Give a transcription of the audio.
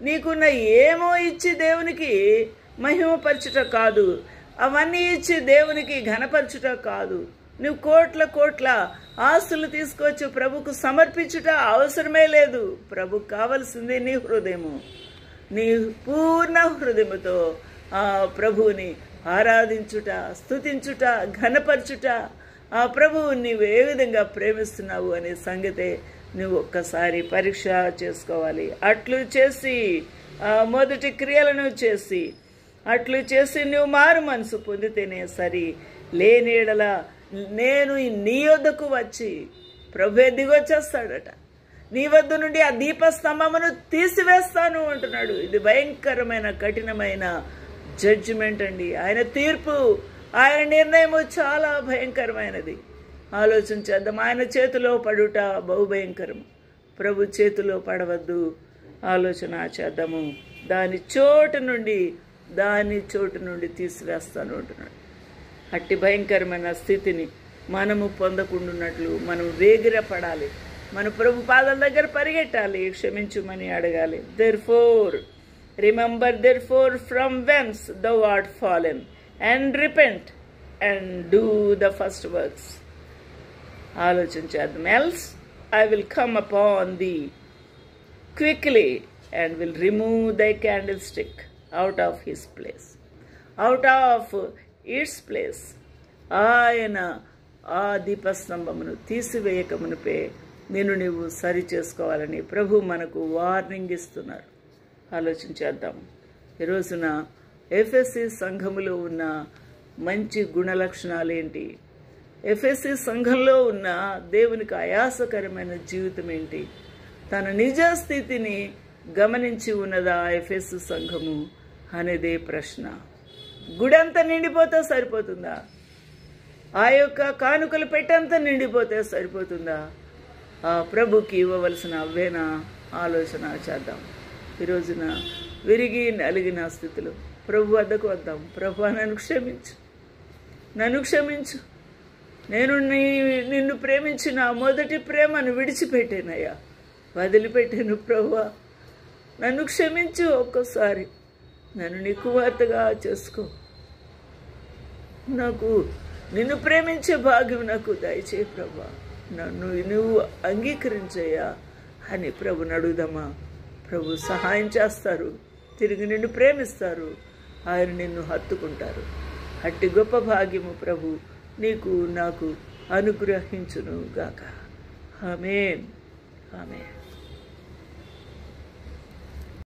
నీకున్న ఏమో ఇచ్చి దేవునికి మహిమపరచుట కాదు, అవన్నీ ఇచ్చి దేవునికి ఘనపరచుట కాదు. నువ్వు కోట్ల ఆస్తులు తీసుకొచ్చి ప్రభుకు సమర్పించుట అవసరమే లేదు. ప్రభుకు కావలసింది నీ హృదయము. నీ పూర్ణ హృదయముతో ఆ ప్రభువుని ఆరాధించుట, స్తుతించుట, ఘనపరచుట. ఆ ప్రభువు నీవు ఏ విధంగా ప్రేమిస్తున్నావు అనే సంగతే నువ్వు ఒక్కసారి పరీక్ష చేసుకోవాలి. అట్లు చేసి మొదటి క్రియలను చేసి అట్లు చేసి నువ్వు మారు మనసు పొందితేనే సరి. లేనియడల నేను నీ వద్దకు వచ్చి ప్రభు దిగొచ్చేస్తాడట. నీ వద్ద నుండి ఆ దీపస్తంభమును తీసివేస్తాను అంటున్నాడు. ఇది భయంకరమైన కఠినమైన జడ్జిమెంట్ అండి. ఆయన తీర్పు, ఆయన నిర్ణయము చాలా భయంకరమైనది. ఆలోచన చేద్దాం. ఆయన చేతిలో పడుట బహుభయంకరం. ప్రభు చేతిలో పడవద్దు. ఆలోచన చేద్దాము. దాని చోటు నుండి తీసివేస్తాను అంటున్నాడు. అట్టి భయంకరమైన స్థితిని మనము పొందకుండాన్నట్లు మనం వేగిరపడాలి. మన ప్రభు పాదాల దగ్గర పరిగెట్టాలి, క్షమించుమని అడగాలి. Remember from whence thou art fallen, and repent and do the first works. ఆలోచన చేద్దాం. Else I will come upon thee quickly and will remove thy candlestick out of its place. ఆయన ఆ దీపస్తంభమును తీసివేయక మునిపే నేను నీవు సరి చేసుకోవాలని ప్రభు మనకు వార్నింగ్ ఇస్తున్నారు. ఆలోచన చేద్దాం. ఈరోజున ఎఫెసీ సంఘములో ఉన్న మంచి గుణలక్షణాలు ఏంటి? ఎఫెసీ సంఘంలో ఉన్న దేవునికి ఆయాసకరమైన జీవితం ఏంటి? తన నిజ స్థితిని గమనించి ఉన్నదా ఎఫెసీ సంఘము అనేదే ప్రశ్న. గుడంతా నిండిపోతే సరిపోతుందా? ఆ యొక్క కానుకలు పెట్టంతా నిండిపోతే సరిపోతుందా? ఆ ప్రభుకి ఇవ్వవలసిన అవ్వేనా? ఆలోచన చేద్దాం. ఈరోజున విరిగి నలిగిన స్థితిలో ప్రభు వద్దకు వద్దాం. ప్రభు నన్ను క్షమించు. నేను నిన్ను ప్రేమించిన మొదటి ప్రేమను విడిచిపెట్టానయ్యా, వదిలిపెట్టాను. ప్రభువా నన్ను క్షమించు. ఒక్కసారి నన్ను నీ కుమార్తెగా చేసుకో. నిన్ను ప్రేమించే భాగ్యం నాకు దయచేయి ప్రభువా. నువ్వు అంగీకరించయ్యా అని ప్రభుని అడుగుదామా? ప్రభు సహాయం చేస్తారు, తిరిగి నిన్ను ప్రేమిస్తారు, ఆయన నిన్ను హత్తుకుంటారు. అట్టి గొప్ప భాగ్యము ప్రభు నీకు నాకు అనుగ్రహించును గాక. ఆమేన్.